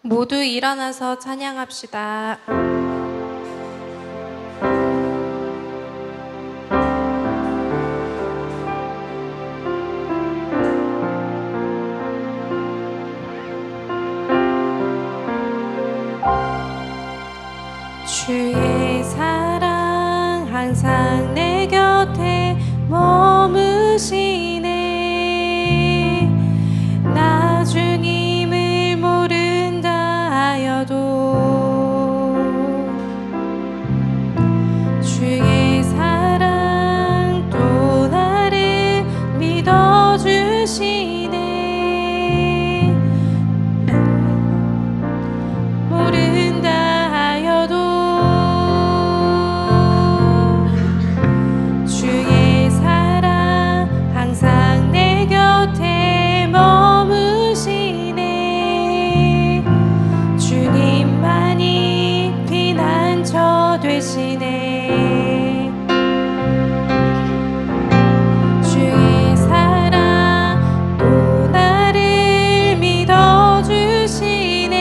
모두 일어나서 찬양합시다. 주의 사랑 항상 내 곁에 머무시네. 나 주님을 모른다 하여도 주의 사랑 또 나를 믿어주시네. 모른다 하여도 주의 사랑 항상 내 곁에 머무시네. 주님만이 피난처 되시네. 주의 사랑 또 나를 믿어주시네.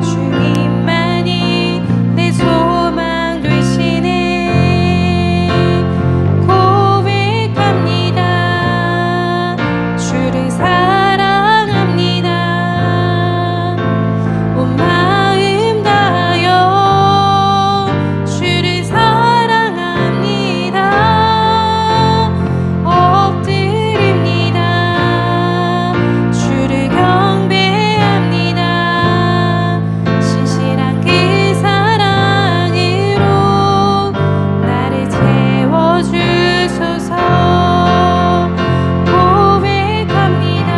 주님만이 내 소망 되시네. 고백합니다. 주를 사랑합니다. 온 마음 다하여 주를 사랑합니다. 엎드립니다. 주를 경배합니다. 신실한 그 사랑으로 나를 채워주소서. 고백합니다.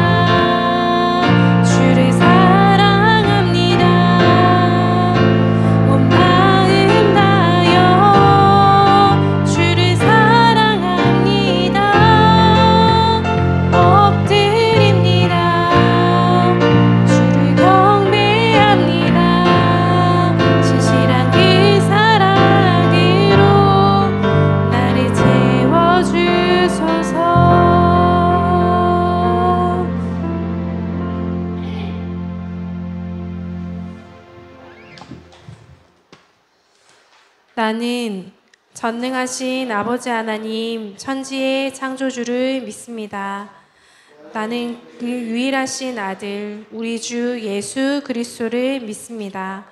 주를 사랑합니다. 온 마음 다하여 주를 사랑합니다. 엎드립니다. 주를 경배합니다. 신실한 그 사랑으로 나를 채워주소서. 나는 전능하신 아버지 하나님 천지의 창조주를 믿습니다. 나는 그 유일하신 아들 우리 주 예수 그리스도를 믿습니다.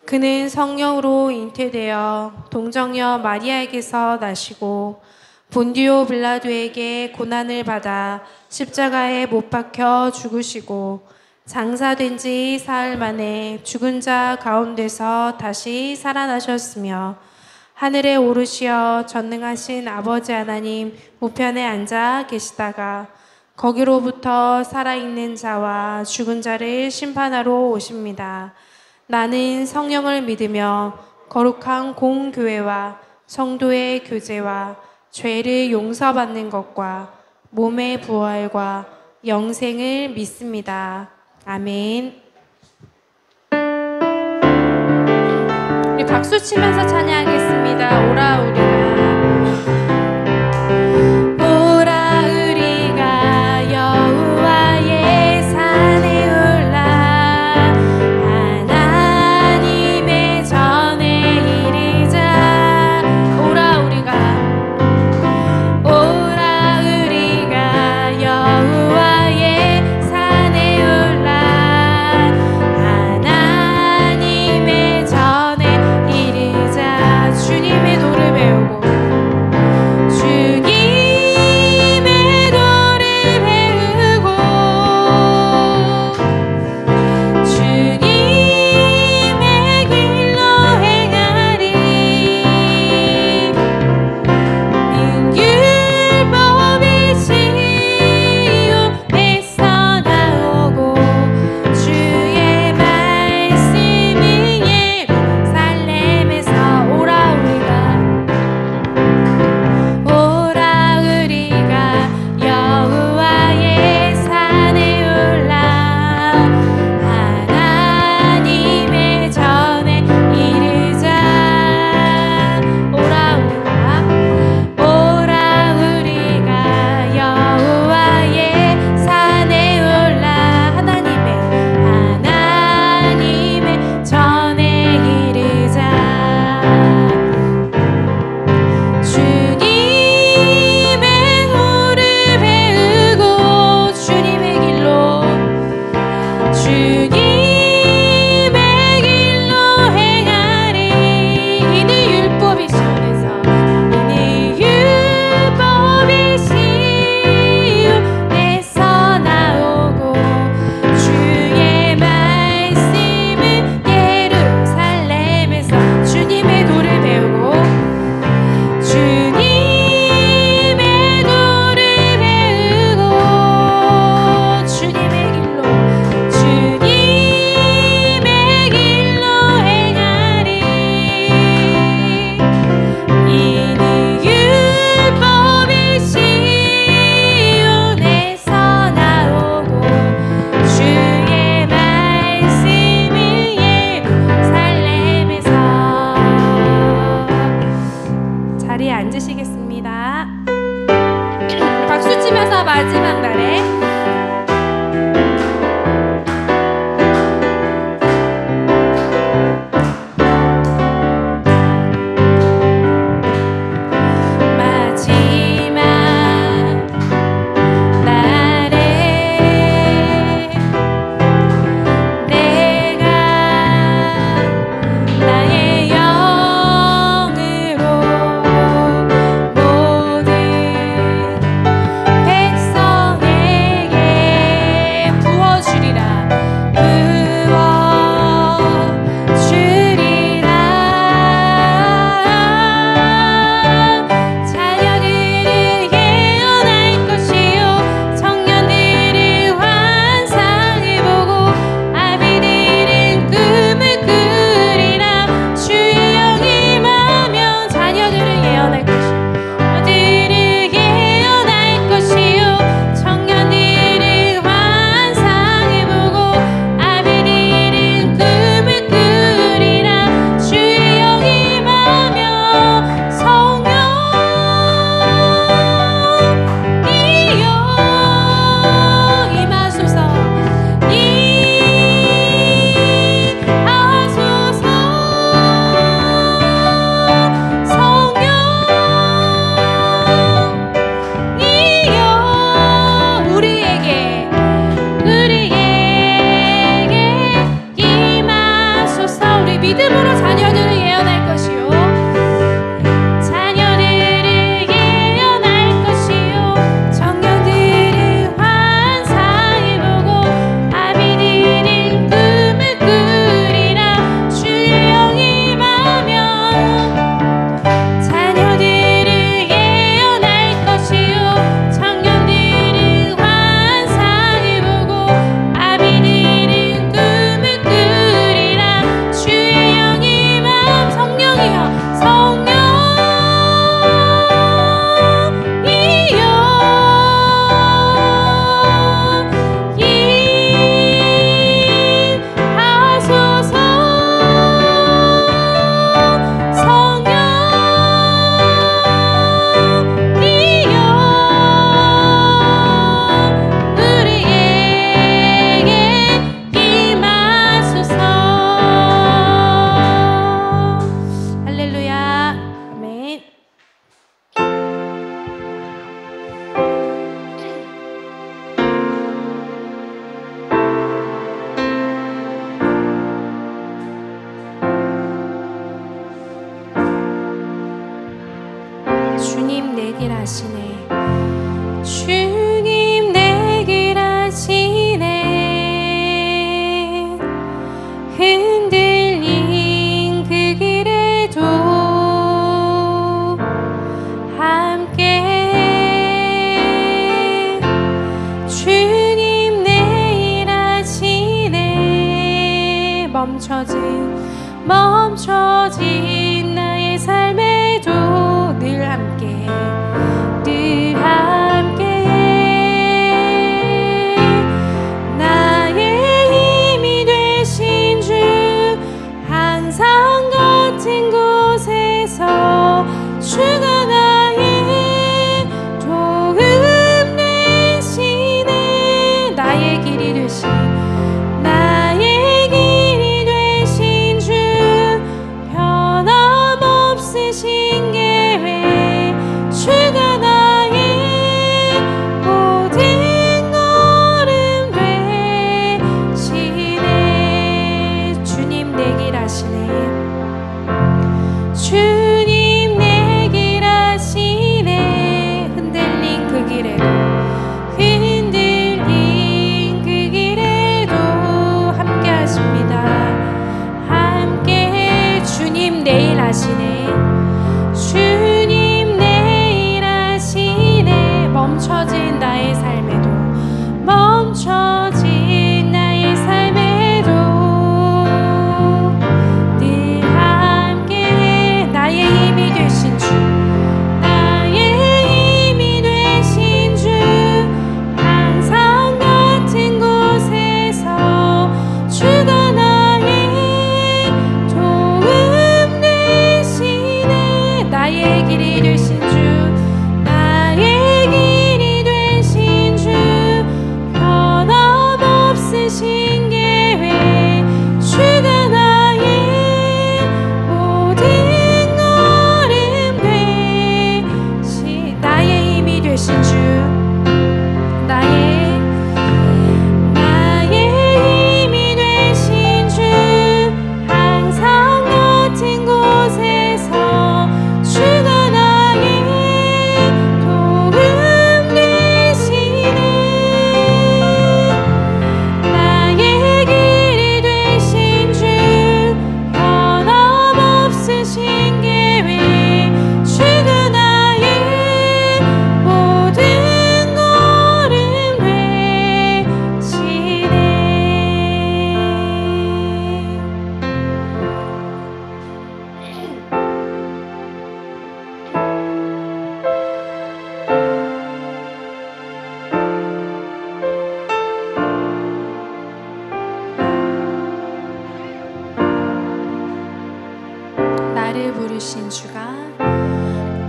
그는 성령으로 잉태되어 동정녀 마리아에게서 나시고 본디오 빌라도에게 고난을 받아 십자가에 못 박혀 죽으시고 장사된 지 사흘 만에 죽은 자 가운데서 다시 살아나셨으며 하늘에 오르시어 전능하신 아버지 하나님 우편에 앉아 계시다가 거기로부터 살아있는 자와 죽은 자를 심판하러 오십니다. 나는 성령을 믿으며 거룩한 공교회와 성도의 교제와 죄를 용서받는 것과 몸의 부활과 영생을 믿습니다. 아멘. 우리 박수 치면서 찬양하겠습니다. 오라 우리가. 오라 우리가 여호와의 산에 올라 하나님의 전에 이르자. 오라 우리가. 오라 우리가 여호와의 산에 올라 하나님의 전에 이르자. 주님의 도를 배우고 마지막 날에 주님 내 길 아시네. 주님 내 길 아시네. 흔들린 그 길에도 함께 주님 내 일 아시네. 멈춰진 나의 삶에도 늘 함께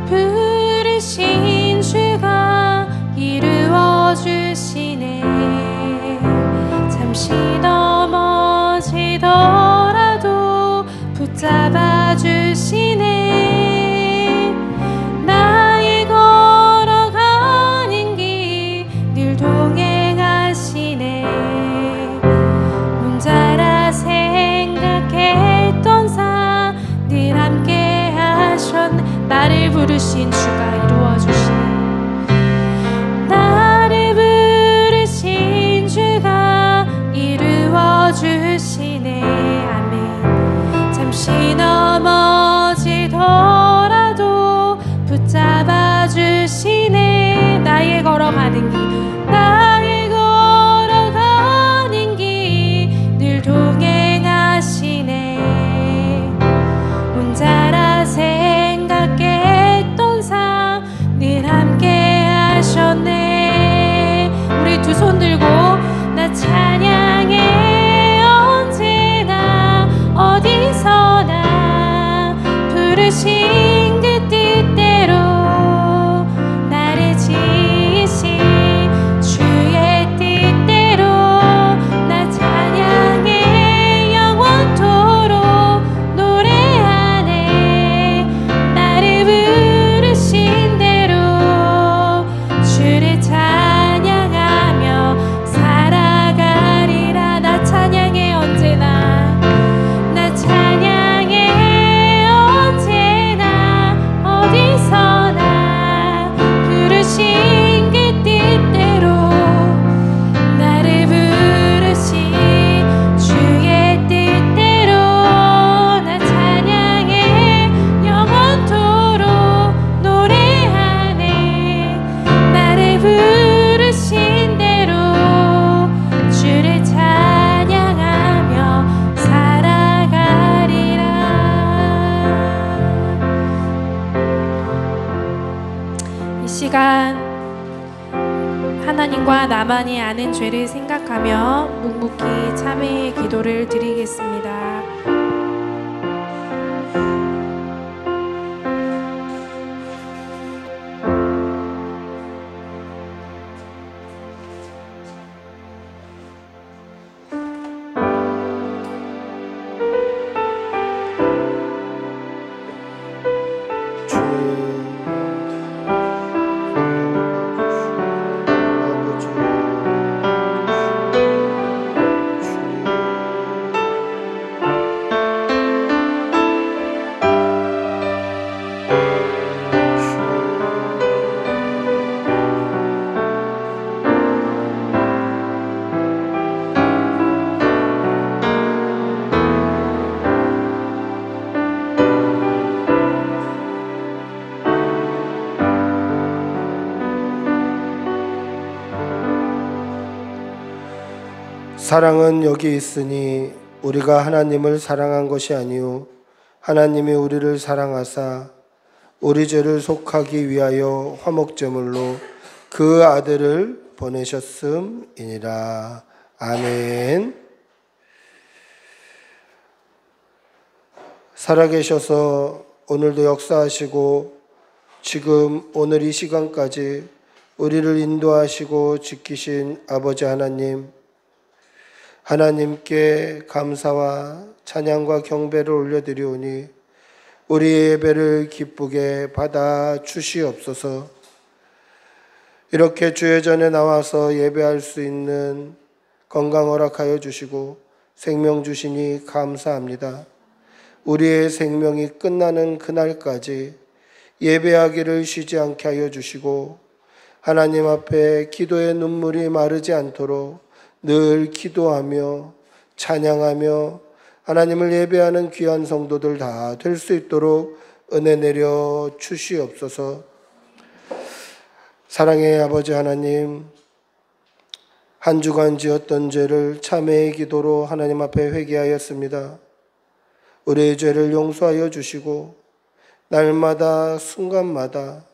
부르신 주가 이루어 주시네. 잠시 넘어지더라도 붙잡아 주시네. 나의 걸어가는 길 늘 동행하시네. 혼자라 생각했던 삶 늘 함께 하셨네. 나를 부르신 주가 이루어 주시네. 나를 부르신 주가 이루어 주시네. 아멘. 잠시 넘어지더라도 붙잡아 주시네. 나의 걸어가는 길 늘 동행하시네. 혼자라 생각했던 삶 늘 함께 하셨네. 우리 두 손 들고 나 찬양해. 언제나 어디서나 부르신 그 뜻대로 나를 지으신 주의 뜻대로 나 찬양해. 영원토록 노래하네. 나를 부르신 대로 주를 찬양하며 살아가리라. 나 찬양해. 언제나 나 찬양해. 언제나 어디서나 부르신 그 뜻대로 나를 부르신 주의 뜻대로 나 찬양해. 영원토록 노래하네. 나를 부르신 대로 주를 찬양하며 살아가리라. 이 시간 하나님과 나만이 아는 죄를 생각하며 묵묵히 참회의 기도를 드리겠습니다. 사랑은 여기 있으니 우리가 하나님을 사랑한 것이 아니요 하나님이 우리를 사랑하사 우리 죄를 속하기 위하여 화목제물로 그 아들을 보내셨음이니라. 아멘. 살아계셔서 오늘도 역사하시고 지금 오늘 이 시간까지 우리를 인도하시고 지키신 아버지 하나님, 하나님께 감사와 찬양과 경배를 올려드리오니 우리의 예배를 기쁘게 받아 주시옵소서. 이렇게 주의 전에 나와서 예배할 수 있는 건강 허락하여 주시고 생명 주시니 감사합니다. 우리의 생명이 끝나는 그날까지 예배하기를 쉬지 않게 하여 주시고 하나님 앞에 기도의 눈물이 마르지 않도록 늘 기도하며 찬양하며 하나님을 예배하는 귀한 성도들 다 될 수 있도록 은혜 내려 주시옵소서. 사랑의 아버지 하나님, 한 주간 지었던 죄를 참회의 기도로 하나님 앞에 회개하였습니다. 우리의 죄를 용서하여 주시고 날마다 순간마다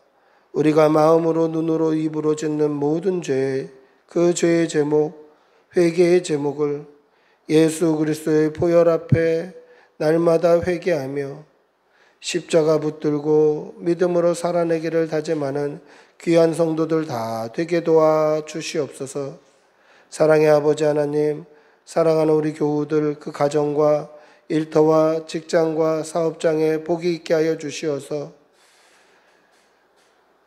우리가 마음으로 눈으로 입으로 짓는 모든 죄, 그 죄의 제목, 회개의 제목을 예수 그리스도의 보혈 앞에 날마다 회개하며 십자가 붙들고 믿음으로 살아내기를 다짐하는 귀한 성도들 다 되게 도와 주시옵소서. 사랑의 아버지 하나님, 사랑하는 우리 교우들 그 가정과 일터와 직장과 사업장에 복이 있게 하여 주시어서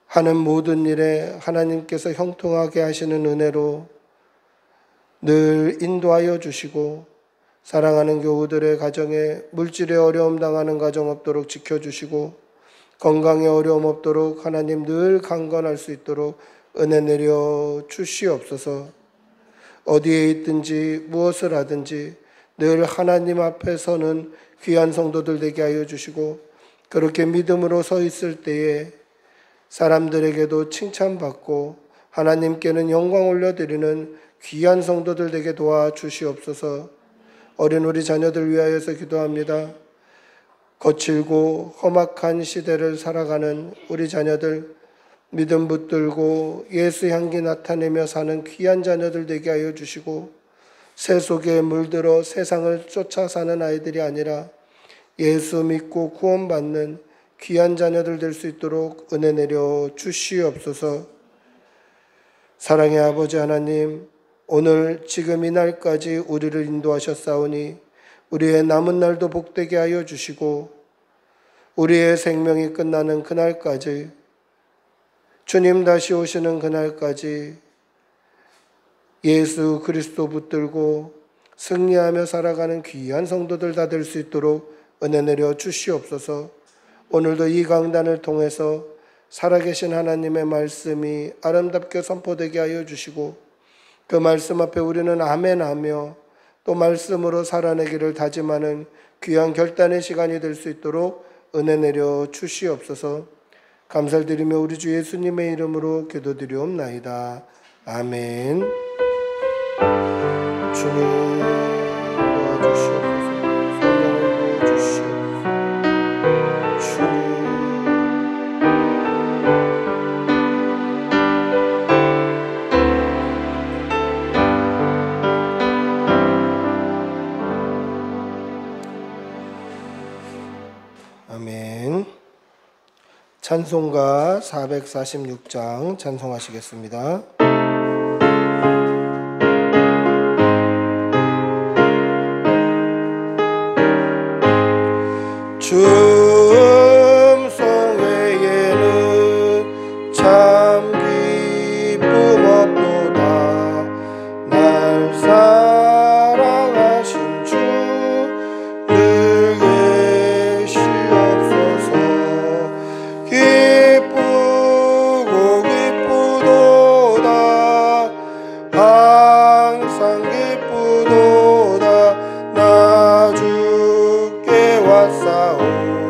하는 모든 일에 하나님께서 형통하게 하시는 은혜로 늘 인도하여 주시고, 사랑하는 교우들의 가정에 물질의 어려움 당하는 가정 없도록 지켜주시고, 건강에 어려움 없도록 하나님 늘 강건할 수 있도록 은혜 내려 주시옵소서. 어디에 있든지 무엇을 하든지 늘 하나님 앞에 서는 귀한 성도들 되게 하여 주시고, 그렇게 믿음으로 서 있을 때에 사람들에게도 칭찬받고 하나님께는 영광 올려드리는 귀한 성도들 되게 도와주시옵소서. 어린 우리 자녀들 위하여서 기도합니다. 거칠고 험악한 시대를 살아가는 우리 자녀들, 믿음 붙들고 예수 향기 나타내며 사는 귀한 자녀들 되게 하여 주시고, 새 속에 물들어 세상을 쫓아 사는 아이들이 아니라 예수 믿고 구원받는 귀한 자녀들 될 수 있도록 은혜 내려 주시옵소서. 사랑의 아버지 하나님, 오늘 지금 이 날까지 우리를 인도하셨사오니 우리의 남은 날도 복되게 하여 주시고, 우리의 생명이 끝나는 그날까지, 주님 다시 오시는 그날까지 예수 그리스도 붙들고 승리하며 살아가는 귀한 성도들 다 될 수 있도록 은혜 내려 주시옵소서. 오늘도 이 강단을 통해서 살아계신 하나님의 말씀이 아름답게 선포되게 하여 주시고, 그 말씀 앞에 우리는 아멘하며 또 말씀으로 살아내기를 다짐하는 귀한 결단의 시간이 될 수 있도록 은혜 내려 주시옵소서. 감사를 드리며 우리 주 예수님의 이름으로 기도드리옵나이다. 아멘. 주님 도와주시옵소서. 성령을 부어주시옵소서. 주님. 아멘. 찬송가 446장 찬송하시겠습니다. 춤송 외에는 참 기쁨 없도다. 날 사랑하신 주 늘 계시옵소서. 기쁘고 기쁘도다. 항상 기쁘도다. 나 주께 왔사오.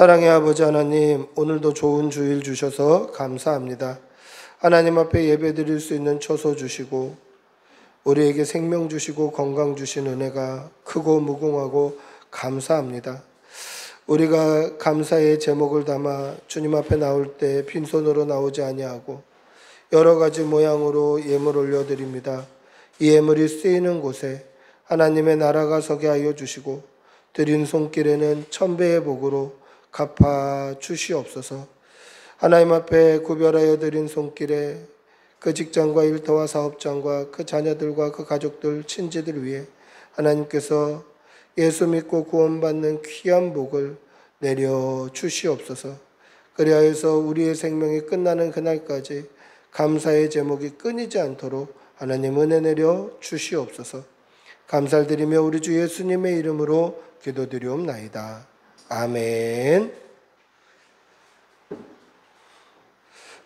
사랑의 아버지 하나님, 오늘도 좋은 주일 주셔서 감사합니다. 하나님 앞에 예배드릴 수 있는 처소 주시고 우리에게 생명 주시고 건강 주신 은혜가 크고 무궁하고 감사합니다. 우리가 감사의 제목을 담아 주님 앞에 나올 때 빈손으로 나오지 아니하고 여러 가지 모양으로 예물 올려드립니다. 이 예물이 쓰이는 곳에 하나님의 나라가 서게 하여 주시고 드린 손길에는 천배의 복으로 갚아 주시옵소서. 하나님 앞에 구별하여 드린 손길에 그 직장과 일터와 사업장과 그 자녀들과 그 가족들, 친지들 위해 하나님께서 예수 믿고 구원받는 귀한 복을 내려 주시옵소서. 그리하여서 우리의 생명이 끝나는 그날까지 감사의 제목이 끊이지 않도록 하나님 은혜 내려 주시옵소서. 감사를 드리며 우리 주 예수님의 이름으로 기도드리옵나이다. 아멘.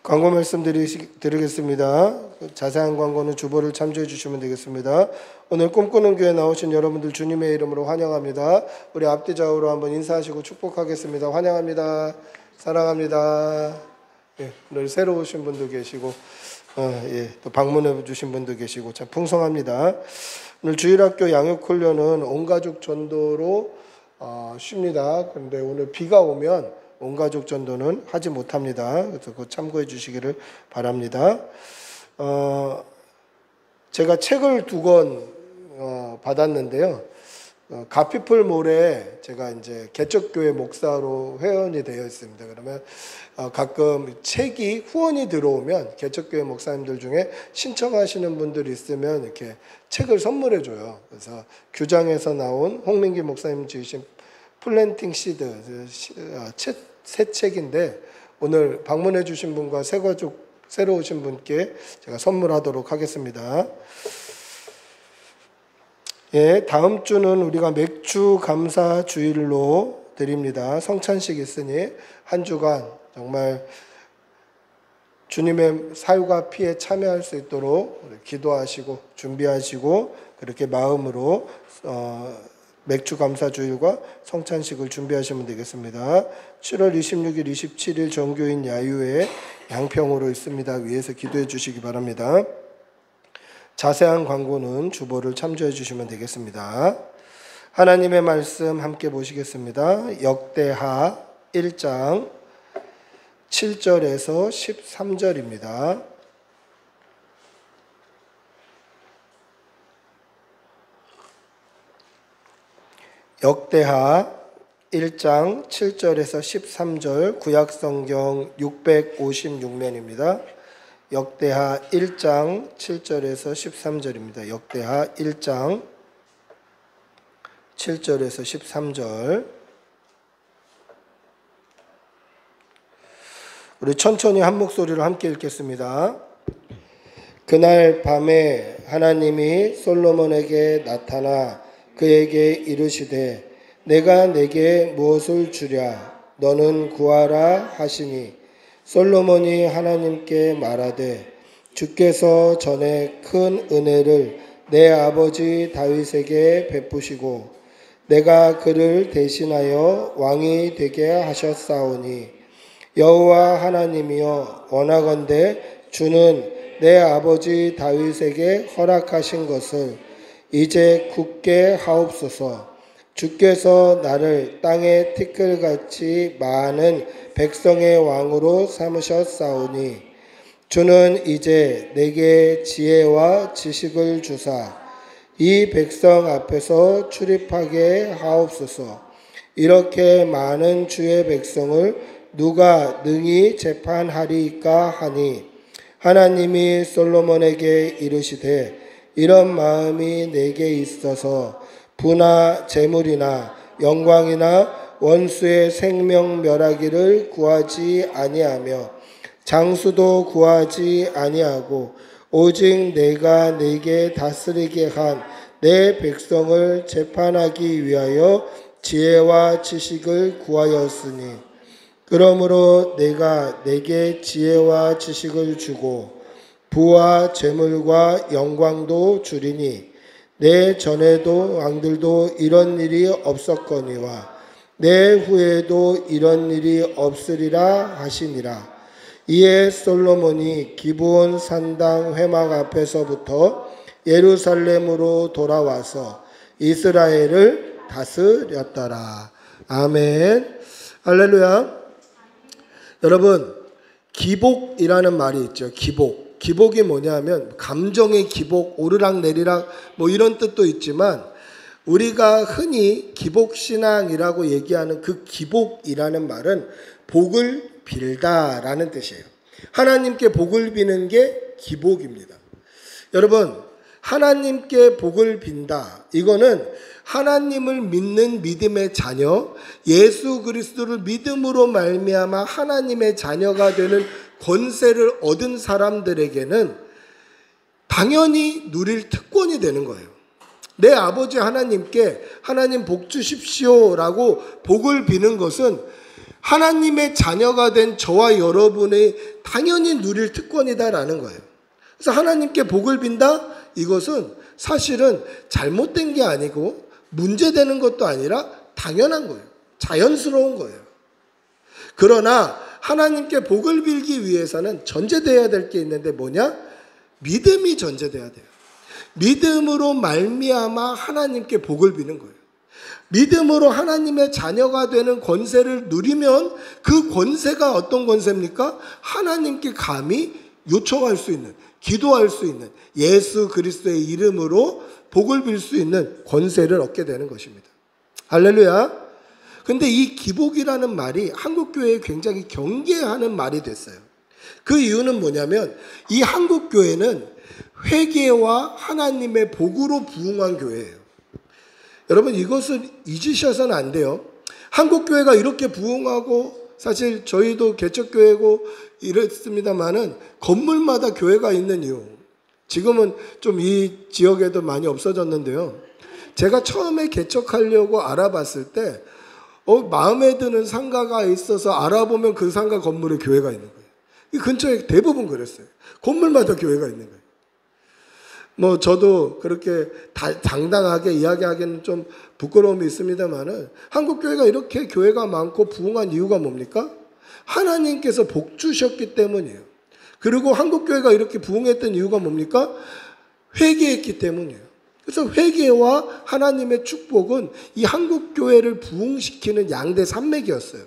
광고 말씀 드리겠습니다. 자세한 광고는 주보를 참조해 주시면 되겠습니다. 오늘 꿈꾸는 교회 나오신 여러분들 주님의 이름으로 환영합니다. 우리 앞뒤 좌우로 한번 인사하시고 축복하겠습니다. 환영합니다. 사랑합니다. 예, 오늘 새로 오신 분도 계시고 또 방문해 주신 분도 계시고 참 풍성합니다. 오늘 주일학교 양육훈련은 온가족 전도로 쉽니다. 그런데 오늘 비가 오면 온가족 전도는 하지 못합니다. 그래서 그거 참고해 주시기를 바랍니다. 제가 책을 2권 받았는데요. 가피풀 몰에 제가 이제 개척교회 목사로 회원이 되어 있습니다. 그러면 가끔 책이 후원이 들어오면 개척교회 목사님들 중에 신청하시는 분들이 있으면 이렇게 책을 선물해 줘요. 그래서 규장에서 나온 홍민기 목사님 지으신 플랜팅 시드 새 책인데 오늘 방문해 주신 분과 새가족 새로 오신 분께 제가 선물하도록 하겠습니다. 예, 다음 주는 우리가 맥주 감사 주일로 드립니다. 성찬식 있으니 한 주간 정말 주님의 살과 피에 참여할 수 있도록 기도하시고 준비하시고 그렇게 마음으로 맥주 감사 주일과 성찬식을 준비하시면 되겠습니다. 7월 26일, 27일 정교인 야유회 양평으로 있습니다. 위에서 기도해 주시기 바랍니다. 자세한 광고는 주보를 참조해 주시면 되겠습니다. 하나님의 말씀 함께 보시겠습니다. 역대하 1장 7절에서 13절입니다. 역대하 1장 7절에서 13절 구약성경 656면입니다. 역대하 1장 7절에서 13절입니다. 역대하 1장 7절에서 13절. 우리 천천히 한 목소리로 함께 읽겠습니다. 그날 밤에 하나님이 솔로몬에게 나타나 그에게 이르시되 내가 내게 무엇을 주랴 너는 구하라 하시니 솔로몬이 하나님께 말하되 주께서 전에 큰 은혜를 내 아버지 다윗에게 베푸시고 내가 그를 대신하여 왕이 되게 하셨사오니 여호와 하나님이여 원하건대 주는 내 아버지 다윗에게 허락하신 것을 이제 굳게 하옵소서. 주께서 나를 땅의 티끌같이 많은 백성의 왕으로 삼으셨사오니 주는 이제 내게 지혜와 지식을 주사 이 백성 앞에서 출입하게 하옵소서. 이렇게 많은 주의 백성을 누가 능히 재판하리까 하니 하나님이 솔로몬에게 이르시되 이런 마음이 내게 있어서 부나 재물이나 영광이나 원수의 생명 멸하기를 구하지 아니하며 장수도 구하지 아니하고 오직 내가 내게 다스리게 한 내 백성을 재판하기 위하여 지혜와 지식을 구하였으니 그러므로 내가 내게 지혜와 지식을 주고 부와 재물과 영광도 주리니 내 전에도 왕들도 이런 일이 없었거니와 내 후에도 이런 일이 없으리라 하시니라. 이에 솔로몬이 기브온 산당 회막 앞에서부터 예루살렘으로 돌아와서 이스라엘을 다스렸더라. 아멘. 할렐루야. 여러분, 기복이라는 말이 있죠. 기복이 뭐냐면 감정의 기복, 오르락내리락 뭐 이런 뜻도 있지만, 우리가 흔히 기복신앙이라고 얘기하는 그 기복이라는 말은 복을 빌다라는 뜻이에요. 하나님께 복을 비는 게 기복입니다. 여러분, 하나님께 복을 빈다, 이거는 하나님을 믿는 믿음의 자녀, 예수 그리스도를 믿음으로 말미암아 하나님의 자녀가 되는 권세를 얻은 사람들에게는 당연히 누릴 특권이 되는 거예요. 내 아버지 하나님께 하나님 복 주십시오라고 복을 비는 것은 하나님의 자녀가 된 저와 여러분의 당연히 누릴 특권이다라는 거예요. 그래서 하나님께 복을 빈다, 이것은 사실은 잘못된 게 아니고 문제되는 것도 아니라 당연한 거예요. 자연스러운 거예요. 그러나 하나님께 복을 빌기 위해서는 전제되어야 될 게 있는데 뭐냐? 믿음이 전제되어야 돼요. 믿음으로 말미암아 하나님께 복을 비는 거예요. 믿음으로 하나님의 자녀가 되는 권세를 누리면 그 권세가 어떤 권세입니까? 하나님께 감히 요청할 수 있는, 기도할 수 있는, 예수 그리스도의 이름으로 복을 빌 수 있는 권세를 얻게 되는 것입니다. 할렐루야. 근데 이 기복이라는 말이 한국교회에 굉장히 경계하는 말이 됐어요. 그 이유는 뭐냐면 이 한국교회는 회개와 하나님의 복으로 부흥한 교회예요. 여러분, 이것을 잊으셔서는 안 돼요. 한국교회가 이렇게 부흥하고, 사실 저희도 개척교회고 이랬습니다만은 건물마다 교회가 있는 이유, 지금은 좀 이 지역에도 많이 없어졌는데요. 제가 처음에 개척하려고 알아봤을 때 마음에 드는 상가가 있어서 알아보면 그 상가 건물에 교회가 있는 거예요. 이 근처에 대부분 그랬어요. 건물마다 교회가 있는 거예요. 뭐 저도 그렇게 당당하게 이야기하기는 좀 부끄러움이 있습니다만은 한국교회가 이렇게 교회가 많고 부흥한 이유가 뭡니까? 하나님께서 복 주셨기 때문이에요. 그리고 한국교회가 이렇게 부흥했던 이유가 뭡니까? 회개했기 때문이에요. 그래서 회개와 하나님의 축복은 이 한국교회를 부흥시키는 양대 산맥이었어요.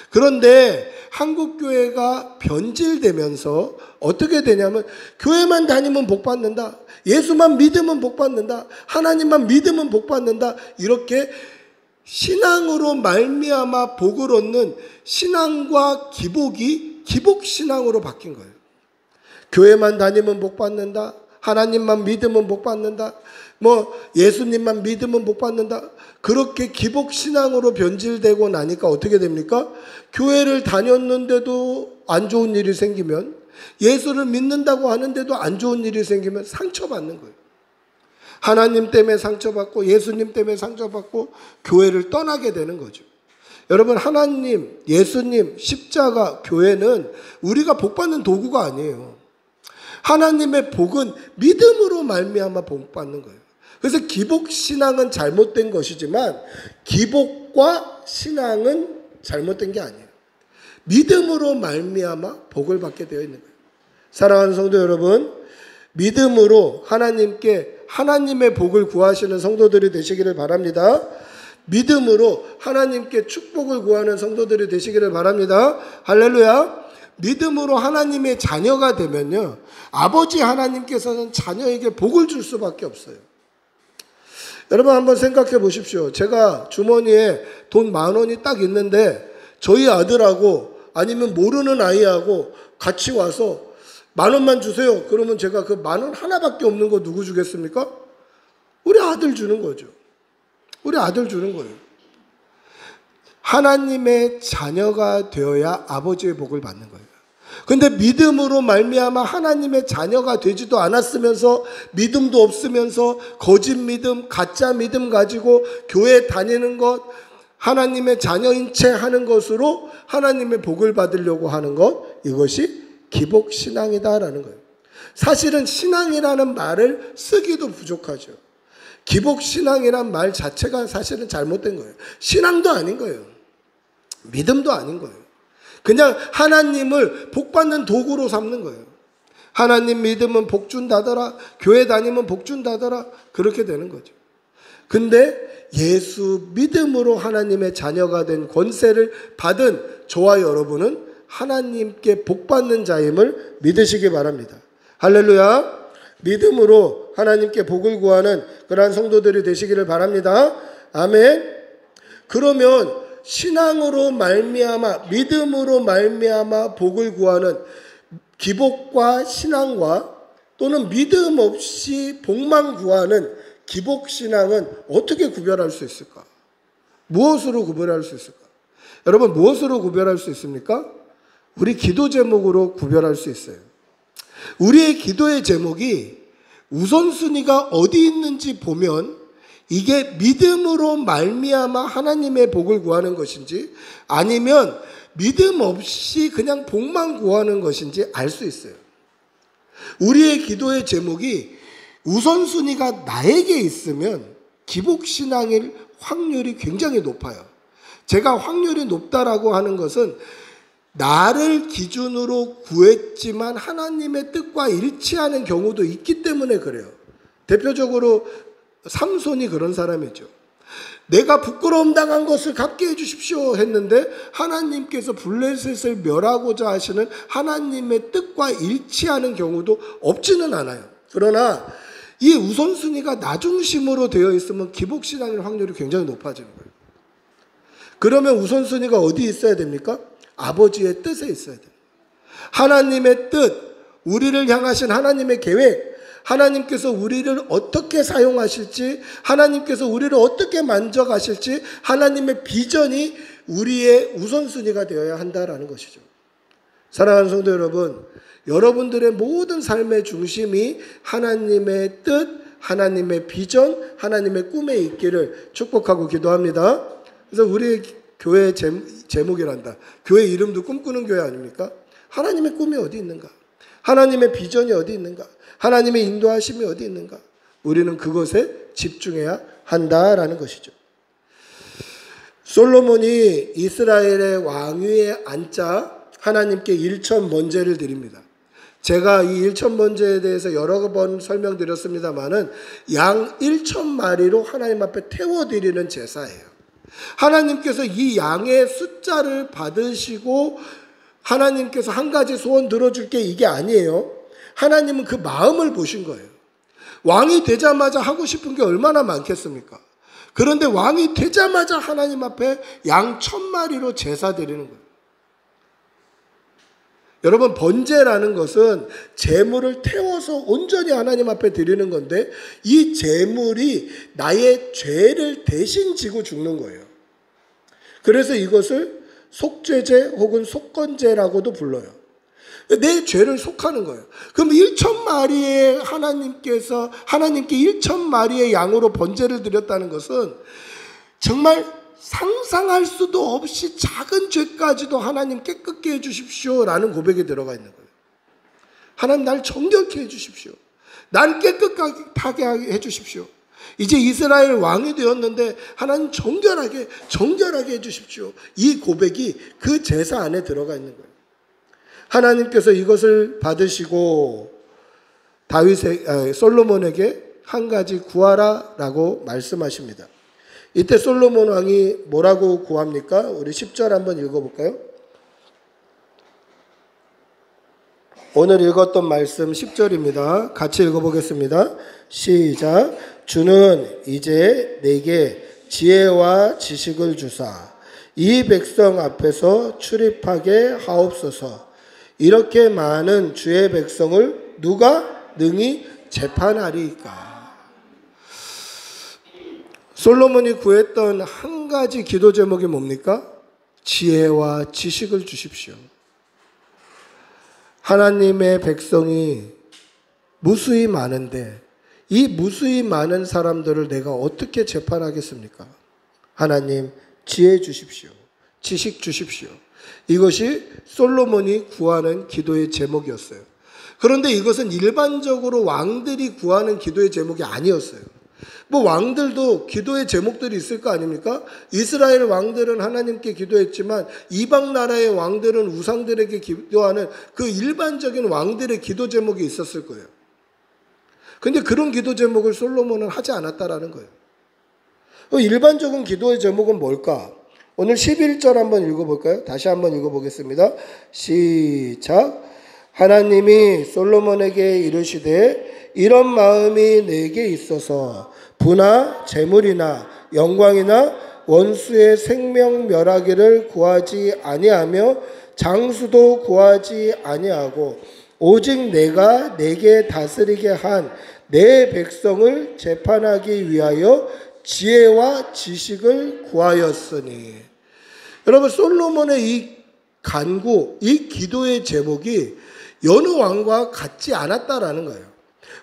그런데 한국교회가 변질되면서 어떻게 되냐면 교회만 다니면 복 받는다, 예수만 믿으면 복 받는다, 하나님만 믿으면 복 받는다, 이렇게 신앙으로 말미암아 복을 얻는 신앙과 기복이 기복신앙으로 바뀐 거예요. 교회만 다니면 복 받는다, 하나님만 믿으면 복 받는다, 뭐 예수님만 믿으면 복 받는다, 그렇게 기복신앙으로 변질되고 나니까 어떻게 됩니까? 교회를 다녔는데도 안 좋은 일이 생기면, 예수를 믿는다고 하는데도 안 좋은 일이 생기면 상처받는 거예요. 하나님 때문에 상처받고 예수님 때문에 상처받고 교회를 떠나게 되는 거죠. 여러분, 하나님, 예수님, 십자가, 교회는 우리가 복받는 도구가 아니에요. 하나님의 복은 믿음으로 말미암아 복받는 거예요. 그래서 기복신앙은 잘못된 것이지만 기복과 신앙은 잘못된 게 아니에요. 믿음으로 말미암아 복을 받게 되어 있는 거예요. 사랑하는 성도 여러분, 믿음으로 하나님께 하나님의 복을 구하시는 성도들이 되시기를 바랍니다. 믿음으로 하나님께 축복을 구하는 성도들이 되시기를 바랍니다. 할렐루야. 믿음으로 하나님의 자녀가 되면요, 아버지 하나님께서는 자녀에게 복을 줄 수밖에 없어요. 여러분, 한번 생각해 보십시오. 제가 주머니에 돈 10,000원이 딱 있는데 저희 아들하고 아니면 모르는 아이하고 같이 와서 10,000원만 주세요. 그러면 제가 그 10,000원 하나밖에 없는 거 누구 주겠습니까? 우리 아들 주는 거죠. 우리 아들 주는 거예요. 하나님의 자녀가 되어야 아버지의 복을 받는 거예요. 근데 믿음으로 말미암아 하나님의 자녀가 되지도 않았으면서, 믿음도 없으면서 거짓 믿음, 가짜 믿음 가지고 교회 다니는 것, 하나님의 자녀인 채 하는 것으로 하나님의 복을 받으려고 하는 것, 이것이 기복신앙이다라는 거예요. 사실은 신앙이라는 말을 쓰기도 부족하죠. 기복신앙이란 말 자체가 사실은 잘못된 거예요. 신앙도 아닌 거예요. 믿음도 아닌 거예요. 그냥 하나님을 복받는 도구로 삼는 거예요. 하나님 믿으면 복 준다더라, 교회 다니면 복 준다더라, 그렇게 되는 거죠. 근데 예수 믿음으로 하나님의 자녀가 된 권세를 받은 저와 여러분은 하나님께 복받는 자임을 믿으시기 바랍니다. 할렐루야. 믿음으로 하나님께 복을 구하는 그러한 성도들이 되시기를 바랍니다. 아멘. 그러면 신앙으로 말미암아, 믿음으로 말미암아 복을 구하는 기복과 신앙과 또는 믿음 없이 복만 구하는 기복신앙은 어떻게 구별할 수 있을까? 무엇으로 구별할 수 있을까? 여러분, 무엇으로 구별할 수 있습니까? 우리 기도 제목으로 구별할 수 있어요. 우리의 기도의 제목이 우선순위가 어디 있는지 보면 이게 믿음으로 말미암아 하나님의 복을 구하는 것인지 아니면 믿음 없이 그냥 복만 구하는 것인지 알 수 있어요. 우리의 기도의 제목이 우선순위가 나에게 있으면 기복신앙일 확률이 굉장히 높아요. 제가 확률이 높다라고 하는 것은 나를 기준으로 구했지만 하나님의 뜻과 일치하는 경우도 있기 때문에 그래요. 대표적으로 삼손이 그런 사람이죠. 내가 부끄러움 당한 것을 갚게 해주십시오 했는데 하나님께서 블레셋을 멸하고자 하시는 하나님의 뜻과 일치하는 경우도 없지는 않아요. 그러나 이 우선순위가 나 중심으로 되어 있으면 기복신앙일 확률이 굉장히 높아지는 거예요. 그러면 우선순위가 어디에 있어야 됩니까? 아버지의 뜻에 있어야 돼요. 하나님의 뜻, 우리를 향하신 하나님의 계획, 하나님께서 우리를 어떻게 사용하실지, 하나님께서 우리를 어떻게 만져가실지 하나님의 비전이 우리의 우선순위가 되어야 한다라는 것이죠. 사랑하는 성도 여러분, 여러분들의 모든 삶의 중심이 하나님의 뜻, 하나님의 비전, 하나님의 꿈에 있기를 축복하고 기도합니다. 그래서 우리 교회 제목이란다. 교회 이름도 꿈꾸는 교회 아닙니까? 하나님의 꿈이 어디 있는가? 하나님의 비전이 어디 있는가? 하나님의 인도하심이 어디 있는가? 우리는 그것에 집중해야 한다라는 것이죠. 솔로몬이 이스라엘의 왕위에 앉자 하나님께 일천번제를 드립니다. 제가 이 일천번제에 대해서 여러 번 설명드렸습니다마는 양 1,000마리로 하나님 앞에 태워드리는 제사예요. 하나님께서 이 양의 숫자를 받으시고 하나님께서 한 가지 소원 들어줄게 이게 아니에요. 하나님은 그 마음을 보신 거예요. 왕이 되자마자 하고 싶은 게 얼마나 많겠습니까? 그런데 왕이 되자마자 하나님 앞에 양 1,000마리로 제사 드리는 거예요. 여러분, 번제라는 것은 제물을 태워서 온전히 하나님 앞에 드리는 건데 이 제물이 나의 죄를 대신 지고 죽는 거예요. 그래서 이것을 속죄제 혹은 속건제라고도 불러요. 내 죄를 속하는 거예요. 그럼 1,000마리의 하나님께 1,000마리의 양으로 번제를 드렸다는 것은 정말 상상할 수도 없이 작은 죄까지도 하나님 깨끗게 해주십시오라는 고백이 들어가 있는 거예요. 하나님 날 정결케 해주십시오. 날 깨끗하게 해주십시오. 이제 이스라엘 왕이 되었는데 하나님 정결하게 해주십시오. 이 고백이 그 제사 안에 들어가 있는 거예요. 하나님께서 이것을 받으시고 솔로몬에게 한 가지 구하라라고 말씀하십니다. 이때 솔로몬 왕이 뭐라고 구합니까? 우리 10절 한번 읽어볼까요? 오늘 읽었던 말씀 10절입니다. 같이 읽어보겠습니다. 시작. 주는 이제 내게 지혜와 지식을 주사 이 백성 앞에서 출입하게 하옵소서. 이렇게 많은 주의 백성을 누가 능히 재판하리이까? 솔로몬이 구했던 한 가지 기도 제목이 뭡니까? 지혜와 지식을 주십시오. 하나님의 백성이 무수히 많은데 이 무수히 많은 사람들을 내가 어떻게 재판하겠습니까? 하나님, 지혜 주십시오. 지식 주십시오. 이것이 솔로몬이 구하는 기도의 제목이었어요. 그런데 이것은 일반적으로 왕들이 구하는 기도의 제목이 아니었어요. 뭐 왕들도 기도의 제목들이 있을 거 아닙니까? 이스라엘 왕들은 하나님께 기도했지만 이방 나라의 왕들은 우상들에게 기도하는 그 일반적인 왕들의 기도 제목이 있었을 거예요. 근데 그런 기도 제목을 솔로몬은 하지 않았다라는 거예요. 일반적인 기도의 제목은 뭘까? 오늘 11절 한번 읽어볼까요? 다시 한번 읽어보겠습니다. 시작. 하나님이 솔로몬에게 이르시되 이런 마음이 내게 있어서 부나 재물이나 영광이나 원수의 생명 멸하기를 구하지 아니하며 장수도 구하지 아니하고 오직 내가 내게 다스리게 한 내 백성을 재판하기 위하여 지혜와 지식을 구하였으니. 여러분, 솔로몬의 이 간구, 이 기도의 제목이 여느 왕과 같지 않았다라는 거예요.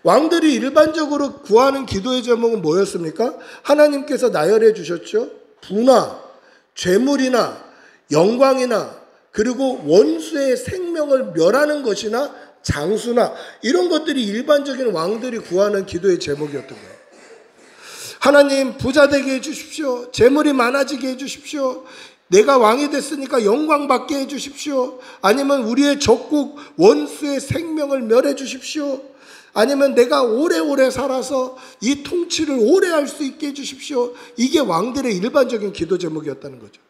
왕들이 일반적으로 구하는 기도의 제목은 뭐였습니까? 하나님께서 나열해 주셨죠. 부나 죄물이나 영광이나 그리고 원수의 생명을 멸하는 것이나 장수나 이런 것들이 일반적인 왕들이 구하는 기도의 제목이었던 거예요. 하나님 부자 되게 해주십시오. 재물이 많아지게 해주십시오. 내가 왕이 됐으니까 영광 받게 해주십시오. 아니면 우리의 적국 원수의 생명을 멸해 주십시오. 아니면 내가 오래오래 살아서 이 통치를 오래 할 수 있게 해주십시오. 이게 왕들의 일반적인 기도 제목이었다는 거죠.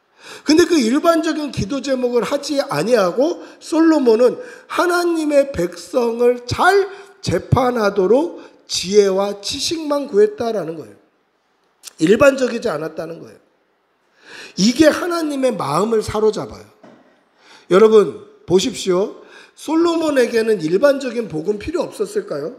근데 그 일반적인 기도 제목을 하지 아니하고 솔로몬은 하나님의 백성을 잘 재판하도록 지혜와 지식만 구했다라는 거예요. 일반적이지 않았다는 거예요. 이게 하나님의 마음을 사로잡아요. 여러분 보십시오. 솔로몬에게는 일반적인 복은 필요 없었을까요?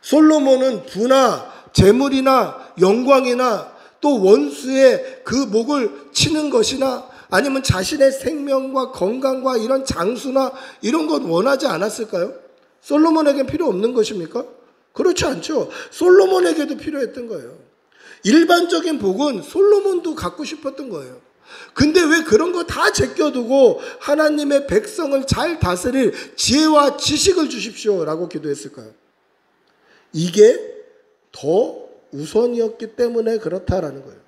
솔로몬은 부나 재물이나 영광이나 또 원수의 그 목을 치는 것이나 아니면 자신의 생명과 건강과 이런 장수나 이런 것 원하지 않았을까요? 솔로몬에게는 필요 없는 것입니까? 그렇지 않죠. 솔로몬에게도 필요했던 거예요. 일반적인 복은 솔로몬도 갖고 싶었던 거예요. 근데 왜 그런 거 다 제껴두고 하나님의 백성을 잘 다스릴 지혜와 지식을 주십시오라고 기도했을까요? 이게 더 우선이었기 때문에 그렇다라는 거예요.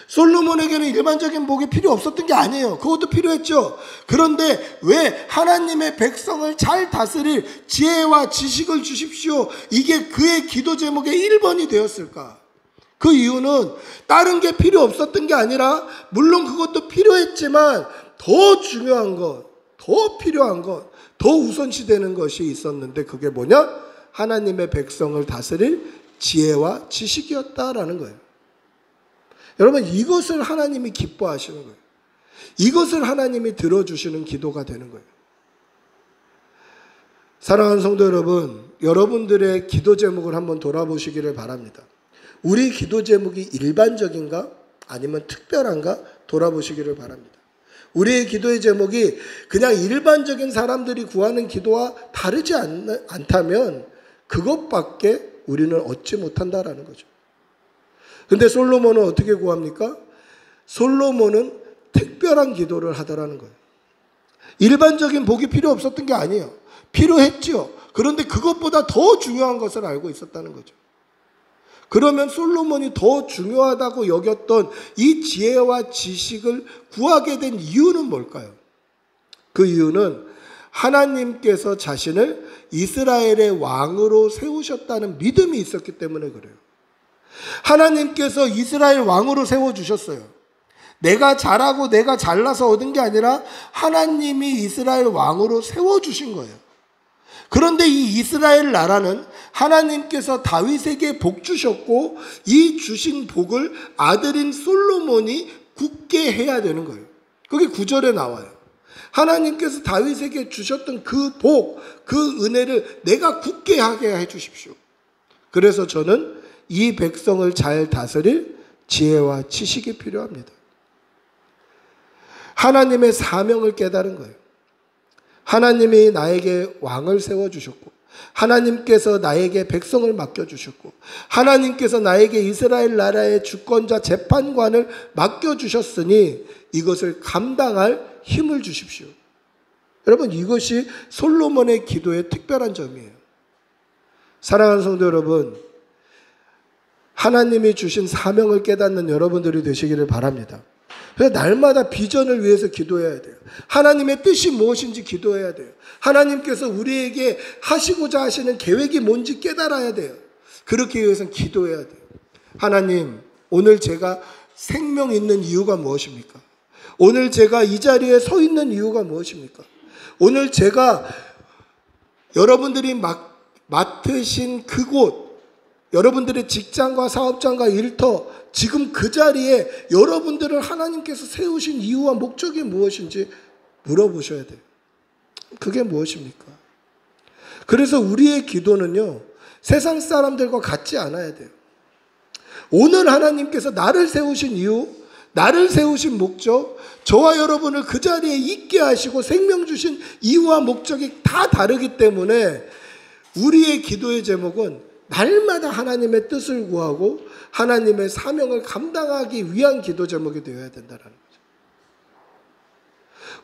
솔로몬에게는 일반적인 복이 필요 없었던 게 아니에요. 그것도 필요했죠. 그런데 왜 하나님의 백성을 잘 다스릴 지혜와 지식을 주십시오, 이게 그의 기도 제목의 1번이 되었을까? 그 이유는 다른 게 필요 없었던 게 아니라 물론 그것도 필요했지만 더 중요한 것, 더 필요한 것, 더 우선시되는 것이 있었는데 그게 뭐냐? 하나님의 백성을 다스릴 지혜와 지식이었다라는 거예요. 여러분 이것을 하나님이 기뻐하시는 거예요. 이것을 하나님이 들어주시는 기도가 되는 거예요. 사랑하는 성도 여러분, 여러분들의 기도 제목을 한번 돌아보시기를 바랍니다. 우리 기도 제목이 일반적인가 아니면 특별한가 돌아보시기를 바랍니다. 우리의 기도의 제목이 그냥 일반적인 사람들이 구하는 기도와 다르지 않다면 그것밖에 우리는 얻지 못한다라는 거죠. 근데 솔로몬은 어떻게 구합니까? 솔로몬은 특별한 기도를 하더라는 거예요. 일반적인 복이 필요 없었던 게 아니에요. 필요했죠. 그런데 그것보다 더 중요한 것을 알고 있었다는 거죠. 그러면 솔로몬이 더 중요하다고 여겼던 이 지혜와 지식을 구하게 된 이유는 뭘까요? 그 이유는 하나님께서 자신을 이스라엘의 왕으로 세우셨다는 믿음이 있었기 때문에 그래요. 하나님께서 이스라엘 왕으로 세워주셨어요. 내가 잘하고 내가 잘나서 얻은 게 아니라 하나님이 이스라엘 왕으로 세워주신 거예요. 그런데 이 이스라엘 나라는 하나님께서 다윗에게 복 주셨고 이 주신 복을 아들인 솔로몬이 굳게 해야 되는 거예요. 그게 9절에 나와요. 하나님께서 다윗에게 주셨던 그 복, 그 은혜를 내가 굳게 하게 해 주십시오. 그래서 저는 이 백성을 잘 다스릴 지혜와 지식이 필요합니다. 하나님의 사명을 깨달은 거예요. 하나님이 나에게 왕을 세워주셨고 하나님께서 나에게 백성을 맡겨주셨고 하나님께서 나에게 이스라엘 나라의 주권자 재판관을 맡겨주셨으니 이것을 감당할 힘을 주십시오. 여러분 이것이 솔로몬의 기도의 특별한 점이에요. 사랑하는 성도 여러분, 하나님이 주신 사명을 깨닫는 여러분들이 되시기를 바랍니다. 그래서 날마다 비전을 위해서 기도해야 돼요. 하나님의 뜻이 무엇인지 기도해야 돼요. 하나님께서 우리에게 하시고자 하시는 계획이 뭔지 깨달아야 돼요. 그렇기 위해서는 기도해야 돼요. 하나님, 오늘 제가 생명 있는 이유가 무엇입니까? 오늘 제가 이 자리에 서 있는 이유가 무엇입니까? 오늘 제가 여러분들이 맡으신 그곳, 여러분들의 직장과 사업장과 일터, 지금 그 자리에 여러분들을 하나님께서 세우신 이유와 목적이 무엇인지 물어보셔야 돼요. 그게 무엇입니까? 그래서 우리의 기도는요, 세상 사람들과 같지 않아야 돼요. 오늘 하나님께서 나를 세우신 이유, 나를 세우신 목적, 저와 여러분을 그 자리에 있게 하시고 생명 주신 이유와 목적이 다 다르기 때문에 우리의 기도의 제목은 날마다 하나님의 뜻을 구하고 하나님의 사명을 감당하기 위한 기도 제목이 되어야 된다는 거죠.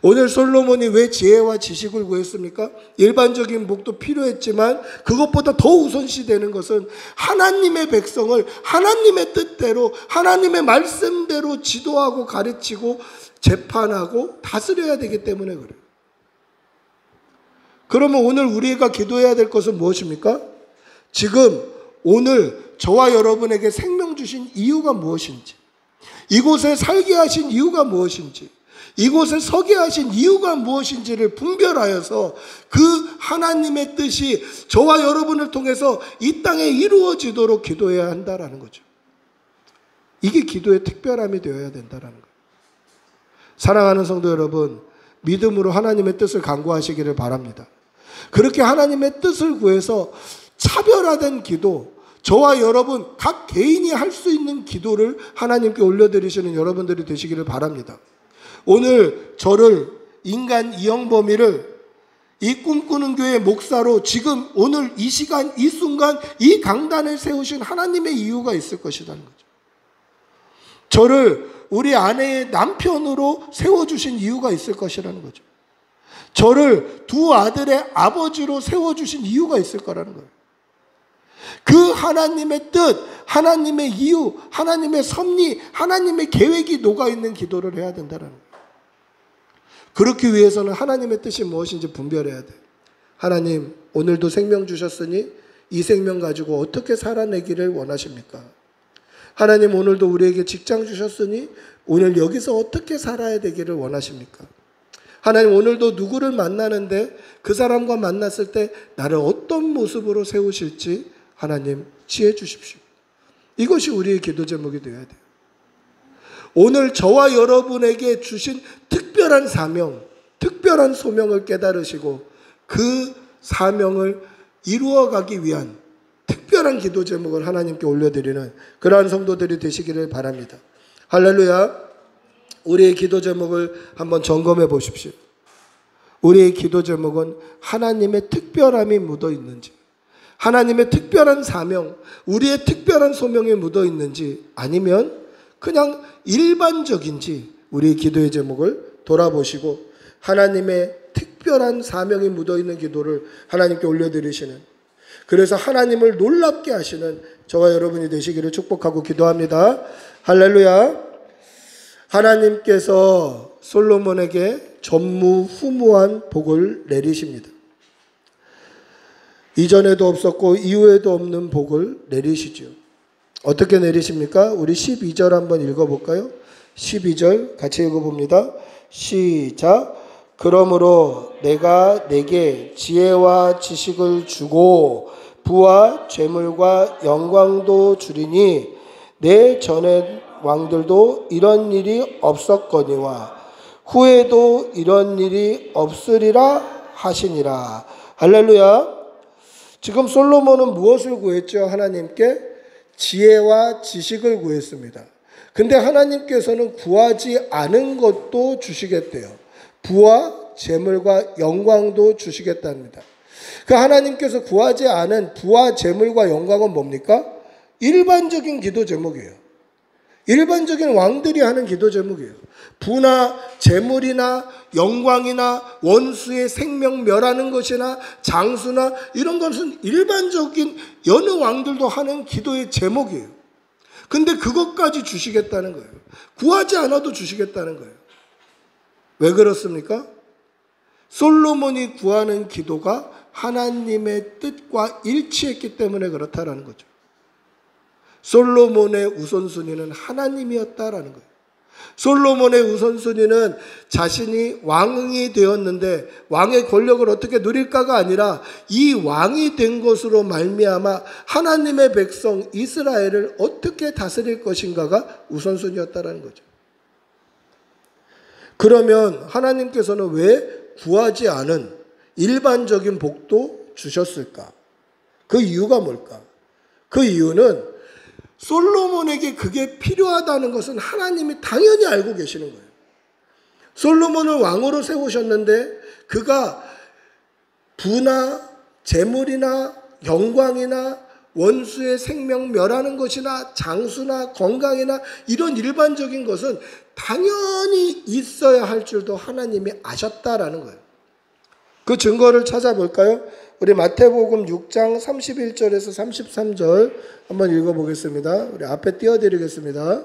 오늘 솔로몬이 왜 지혜와 지식을 구했습니까? 일반적인 목도 필요했지만 그것보다 더 우선시 되는 것은 하나님의 백성을 하나님의 뜻대로 하나님의 말씀대로 지도하고 가르치고 재판하고 다스려야 되기 때문에 그래요. 그러면 오늘 우리가 기도해야 될 것은 무엇입니까? 지금 오늘 저와 여러분에게 생명 주신 이유가 무엇인지, 이곳에 살게 하신 이유가 무엇인지, 이곳에 서게 하신 이유가 무엇인지를 분별하여서 그 하나님의 뜻이 저와 여러분을 통해서 이 땅에 이루어지도록 기도해야 한다라는 거죠. 이게 기도의 특별함이 되어야 된다는 거예요. 사랑하는 성도 여러분, 믿음으로 하나님의 뜻을 간구하시기를 바랍니다. 그렇게 하나님의 뜻을 구해서 차별화된 기도, 저와 여러분 각 개인이 할 수 있는 기도를 하나님께 올려드리시는 여러분들이 되시기를 바랍니다. 오늘 저를, 인간 이영범이를 이 꿈꾸는 교회 목사로 지금 오늘 이 시간 이 순간 이 강단을 세우신 하나님의 이유가 있을 것이라는 거죠. 저를 우리 아내의 남편으로 세워주신 이유가 있을 것이라는 거죠. 저를 두 아들의 아버지로 세워주신 이유가 있을 거라는 거예요. 그 하나님의 뜻, 하나님의 이유, 하나님의 섭리, 하나님의 계획이 녹아있는 기도를 해야 된다는 거예요. 그렇기 위해서는 하나님의 뜻이 무엇인지 분별해야 돼요. 하나님, 오늘도 생명 주셨으니 이 생명 가지고 어떻게 살아내기를 원하십니까? 하나님, 오늘도 우리에게 직장 주셨으니 오늘 여기서 어떻게 살아야 되기를 원하십니까? 하나님, 오늘도 누구를 만나는데 그 사람과 만났을 때 나를 어떤 모습으로 세우실지 하나님 지혜 주십시오. 이것이 우리의 기도 제목이 되어야 돼요. 오늘 저와 여러분에게 주신 특별한 사명, 특별한 소명을 깨달으시고 그 사명을 이루어가기 위한 특별한 기도 제목을 하나님께 올려드리는 그러한 성도들이 되시기를 바랍니다. 할렐루야. 우리의 기도 제목을 한번 점검해 보십시오. 우리의 기도 제목은 하나님의 특별함이 묻어 있는지, 하나님의 특별한 사명, 우리의 특별한 소명이 묻어 있는지, 아니면 그냥 일반적인지 우리의 기도의 제목을 돌아보시고 하나님의 특별한 사명이 묻어 있는 기도를 하나님께 올려드리시는, 그래서 하나님을 놀랍게 하시는 저와 여러분이 되시기를 축복하고 기도합니다. 할렐루야. 하나님께서 솔로몬에게 전무후무한 복을 내리십니다. 이전에도 없었고 이후에도 없는 복을 내리시죠. 어떻게 내리십니까? 우리 12절 한번 읽어볼까요? 12절 같이 읽어봅니다. 시작. 그러므로 내가 내게 지혜와 지식을 주고 부와 재물과 영광도 주리니 내 전에 왕들도 이런 일이 없었거니와 후에도 이런 일이 없으리라 하시니라. 할렐루야. 지금 솔로몬은 무엇을 구했죠? 하나님께 지혜와 지식을 구했습니다. 근데 하나님께서는 구하지 않은 것도 주시겠대요. 부와 재물과 영광도 주시겠답니다. 그 하나님께서 구하지 않은 부와 재물과 영광은 뭡니까? 일반적인 기도 제목이에요. 일반적인 왕들이 하는 기도 제목이에요. 부나 재물이나 영광이나 원수의 생명 멸하는 것이나 장수나 이런 것은 일반적인 여느 왕들도 하는 기도의 제목이에요. 근데 그것까지 주시겠다는 거예요. 구하지 않아도 주시겠다는 거예요. 왜 그렇습니까? 솔로몬이 구하는 기도가 하나님의 뜻과 일치했기 때문에 그렇다라는 거죠. 솔로몬의 우선순위는 하나님이었다라는 거예요. 솔로몬의 우선순위는 자신이 왕이 되었는데 왕의 권력을 어떻게 누릴까가 아니라 이 왕이 된 것으로 말미암아 하나님의 백성 이스라엘을 어떻게 다스릴 것인가가 우선순위였다라는 거죠. 그러면 하나님께서는 왜 구하지 않은 일반적인 복도 주셨을까? 그 이유가 뭘까? 그 이유는 솔로몬에게 그게 필요하다는 것은 하나님이 당연히 알고 계시는 거예요. 솔로몬을 왕으로 세우셨는데 그가 부나 재물이나 영광이나 원수의 생명 멸하는 것이나 장수나 건강이나 이런 일반적인 것은 당연히 있어야 할 줄도 하나님이 아셨다라는 거예요. 그 증거를 찾아볼까요? 우리 마태복음 6장 31절에서 33절 한번 읽어보겠습니다. 우리 앞에 띄워드리겠습니다.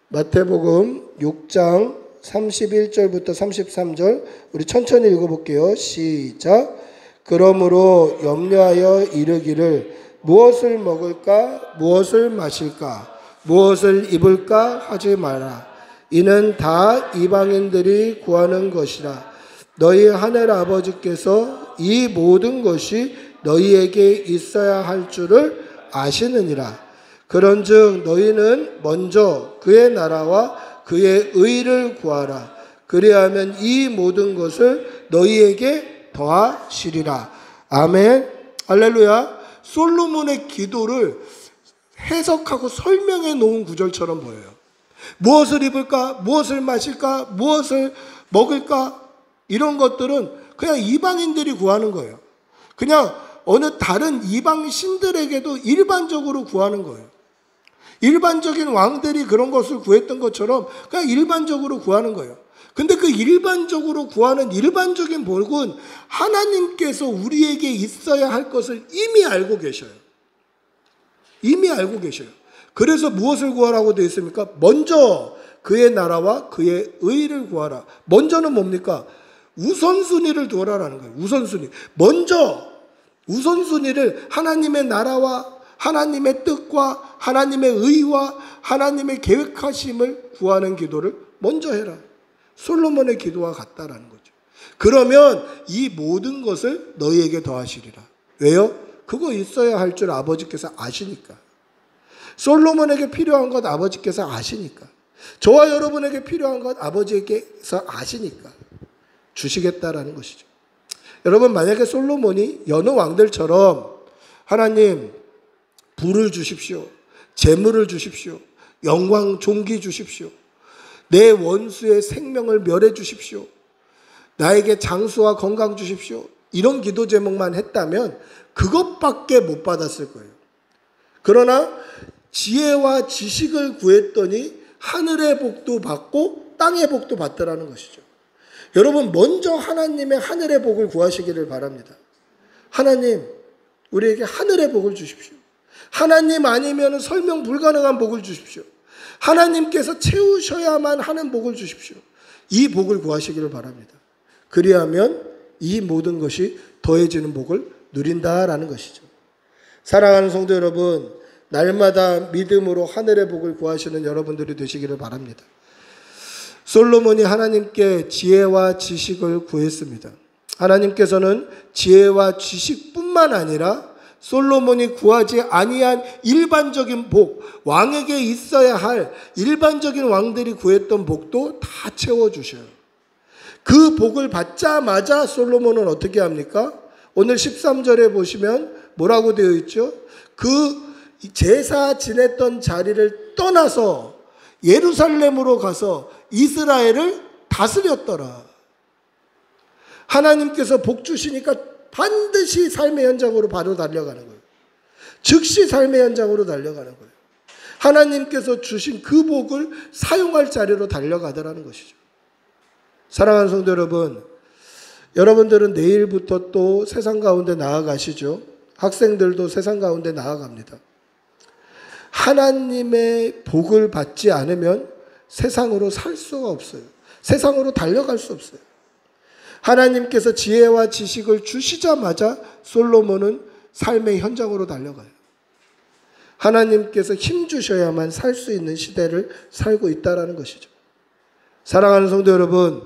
마태복음 6장 31절부터 33절 우리 천천히 읽어볼게요. 시작. 그러므로 염려하여 이르기를 무엇을 먹을까 무엇을 마실까 무엇을 입을까 하지 마라. 이는 다 이방인들이 구하는 것이라. 너희 하늘 아버지께서 이 모든 것이 너희에게 있어야 할 줄을 아시느니라. 그런즉 너희는 먼저 그의 나라와 그의 의를 구하라. 그리하면 이 모든 것을 너희에게 더하시리라. 아멘. 할렐루야. 솔로몬의 기도를 해석하고 설명해 놓은 구절처럼 보여요. 무엇을 입을까? 무엇을 마실까? 무엇을 먹을까? 이런 것들은 그냥 이방인들이 구하는 거예요. 그냥 어느 다른 이방 신들에게도 일반적으로 구하는 거예요. 일반적인 왕들이 그런 것을 구했던 것처럼 그냥 일반적으로 구하는 거예요. 근데 그 일반적으로 구하는 일반적인 복은 하나님께서 우리에게 있어야 할 것을 이미 알고 계셔요. 이미 알고 계셔요. 그래서 무엇을 구하라고 되어 있습니까? 먼저 그의 나라와 그의 의를 구하라. 먼저는 뭡니까? 우선순위를 두어라라는 거예요. 우선순위. 먼저 우선순위를 하나님의 나라와 하나님의 뜻과 하나님의 의와 하나님의 계획하심을 구하는 기도를 먼저 해라. 솔로몬의 기도와 같다라는 거죠. 그러면 이 모든 것을 너희에게 더하시리라. 왜요? 그거 있어야 할 줄 아버지께서 아시니까. 솔로몬에게 필요한 것 아버지께서 아시니까. 저와 여러분에게 필요한 것 아버지께서 아시니까 주시겠다라는 것이죠. 여러분, 만약에 솔로몬이 여느 왕들처럼 하나님 부를 주십시오, 재물을 주십시오, 영광 존귀 주십시오, 내 원수의 생명을 멸해 주십시오, 나에게 장수와 건강 주십시오, 이런 기도 제목만 했다면 그것밖에 못 받았을 거예요. 그러나 지혜와 지식을 구했더니 하늘의 복도 받고 땅의 복도 받더라는 것이죠. 여러분, 먼저 하나님의 하늘의 복을 구하시기를 바랍니다. 하나님, 우리에게 하늘의 복을 주십시오. 하나님 아니면 설명 불가능한 복을 주십시오. 하나님께서 채우셔야만 하는 복을 주십시오. 이 복을 구하시기를 바랍니다. 그리하면 이 모든 것이 더해지는 복을 누린다라는 것이죠. 사랑하는 성도 여러분, 날마다 믿음으로 하늘의 복을 구하시는 여러분들이 되시기를 바랍니다. 솔로몬이 하나님께 지혜와 지식을 구했습니다. 하나님께서는 지혜와 지식뿐만 아니라 솔로몬이 구하지 아니한 일반적인 복, 왕에게 있어야 할 일반적인 왕들이 구했던 복도 다 채워주셔요. 그 복을 받자마자 솔로몬은 어떻게 합니까? 오늘 13절에 보시면 뭐라고 되어 있죠? 그 제사 지냈던 자리를 떠나서 예루살렘으로 가서 이스라엘을 다스렸더라. 하나님께서 복 주시니까 반드시 삶의 현장으로 바로 달려가는 거예요. 즉시 삶의 현장으로 달려가는 거예요. 하나님께서 주신 그 복을 사용할 자리로 달려가더라는 것이죠. 사랑하는 성도 여러분, 여러분들은 내일부터 또 세상 가운데 나아가시죠. 학생들도 세상 가운데 나아갑니다. 하나님의 복을 받지 않으면 세상으로 살 수가 없어요. 세상으로 달려갈 수 없어요. 하나님께서 지혜와 지식을 주시자마자 솔로몬은 삶의 현장으로 달려가요. 하나님께서 힘 주셔야만 살 수 있는 시대를 살고 있다는 것이죠. 사랑하는 성도 여러분,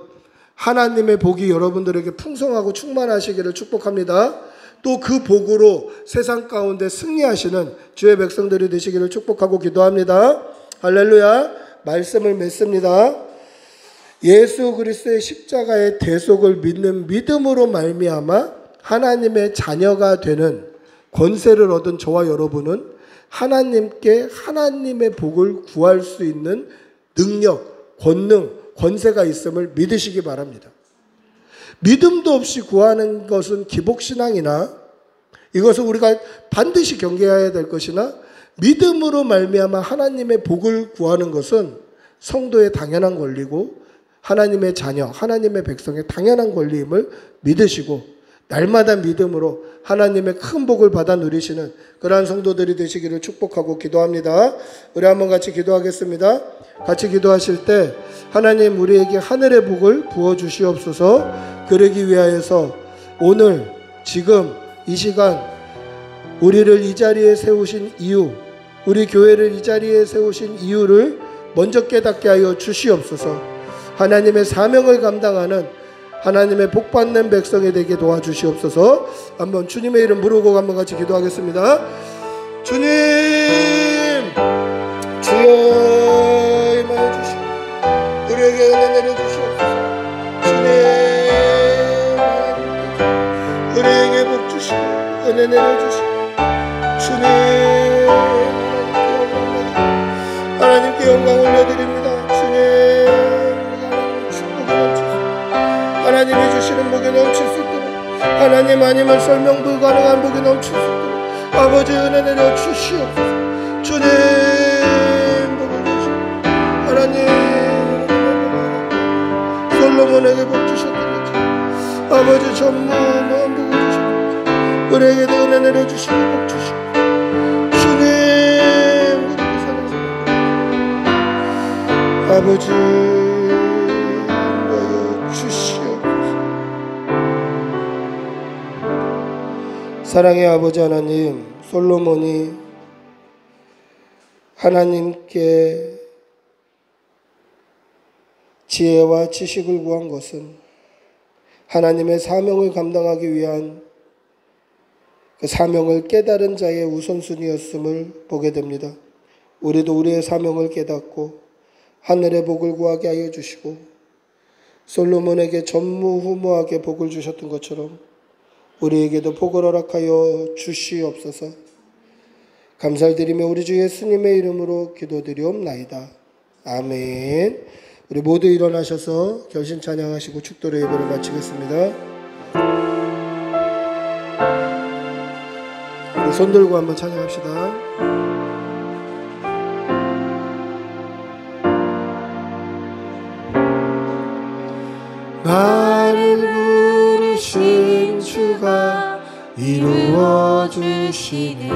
하나님의 복이 여러분들에게 풍성하고 충만하시기를 축복합니다. 또 그 복으로 세상 가운데 승리하시는 주의 백성들이 되시기를 축복하고 기도합니다. 할렐루야. 말씀을 맺습니다. 예수 그리스도의 십자가의 대속을 믿는 믿음으로 말미암아 하나님의 자녀가 되는 권세를 얻은 저와 여러분은 하나님께 하나님의 복을 구할 수 있는 능력, 권능, 권세가 있음을 믿으시기 바랍니다. 믿음도 없이 구하는 것은 기복신앙이나 이것은 우리가 반드시 경계해야 될 것이나 믿음으로 말미암아 하나님의 복을 구하는 것은 성도의 당연한 권리고 하나님의 자녀, 하나님의 백성의 당연한 권리임을 믿으시고 날마다 믿음으로 하나님의 큰 복을 받아 누리시는 그러한 성도들이 되시기를 축복하고 기도합니다. 우리 한번 같이 기도하겠습니다. 같이 기도하실 때 하나님 우리에게 하늘의 복을 부어주시옵소서. 그러기 위하여서 오늘 지금 이 시간 우리를 이 자리에 세우신 이유, 우리 교회를 이 자리에 세우신 이유를 먼저 깨닫게 하여 주시옵소서. 하나님의 사명을 감당하는 하나님의 복받는 백성이 되게 도와주시옵소서. 한번 주님의 이름 부르고 한번 같이 기도하겠습니다. 주님, 주여 임하여 주시고 우리에게 은혜 내려주시옵소서. 주님, 우리에게 복 주시고 은혜 내려주시고 주님, 하나님께 영광 올려드립니다. 주님, 하나님이 주시는 복이 넘칠 수 있도록, 하나님 아니면 설명 불가능한 복이 넘칠 수 있도록 아버지 은혜 내려 주시옵소서. 주님 복을 주시고 하나님 솔로몬에게 복 주셨던 것처럼 아버지 전무한 복을 주셨던 것처럼 우리에게도 은혜 내려 주시고 복 주시고 주님 그렇게 사랑하는 아버지 사랑의 아버지 하나님, 솔로몬이 하나님께 지혜와 지식을 구한 것은 하나님의 사명을 감당하기 위한 그 사명을 깨달은 자의 우선순위였음을 보게 됩니다. 우리도 우리의 사명을 깨닫고 하늘의 복을 구하게 하여 주시고 솔로몬에게 전무후무하게 복을 주셨던 것처럼 우리에게도 복을 허락하여 주시옵소서. 감사드리며 우리 주 예수님의 이름으로 기도드리옵나이다. 아멘. 우리 모두 일어나셔서 결심 찬양하시고 축도의 예배를 마치겠습니다. 우리 손 들고 한번 찬양합시다. 나를 부르신 주가 이루어 주시네.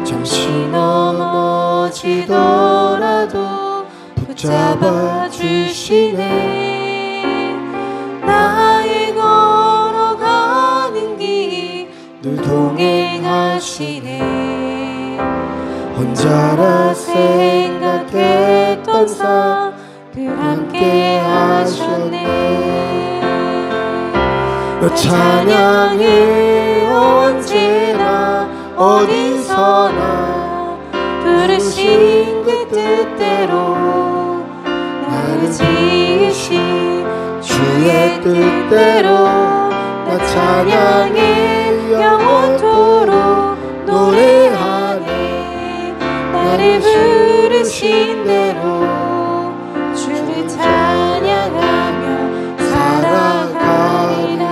잠시 넘어지더라도 붙잡아 주시네. 나의 걸어가는 길 늘 동행하시네. 혼자라 생각했던 삶 늘 함께 하셨네. 너 찬양해 언제나 어디서나 부르신 그 뜻대로 나를 지으신 주의 뜻대로 나 찬양해 영원토록 노래하네. 나를 부르신 대로 주를 찬양하며 살아가리라.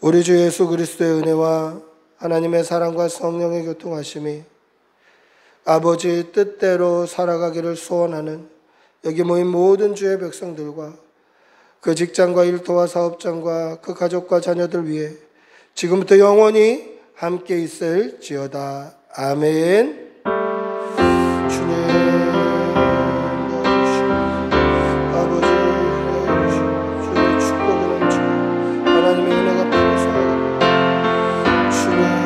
우리 주 예수 그리스도의 은혜와 하나님의 사랑과 성령의 교통하심이 아버지의 뜻대로 살아가기를 소원하는 여기 모인 모든 주의 백성들과 그 직장과 일터와 사업장과 그 가족과 자녀들 위해 지금부터 영원히 함께 있을지어다. 아멘. 주님 도와주시고 아버지 주님의 축복이 넘치고 하나님의 은혜가 풍성하고 주님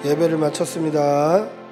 예배를 마쳤습니다.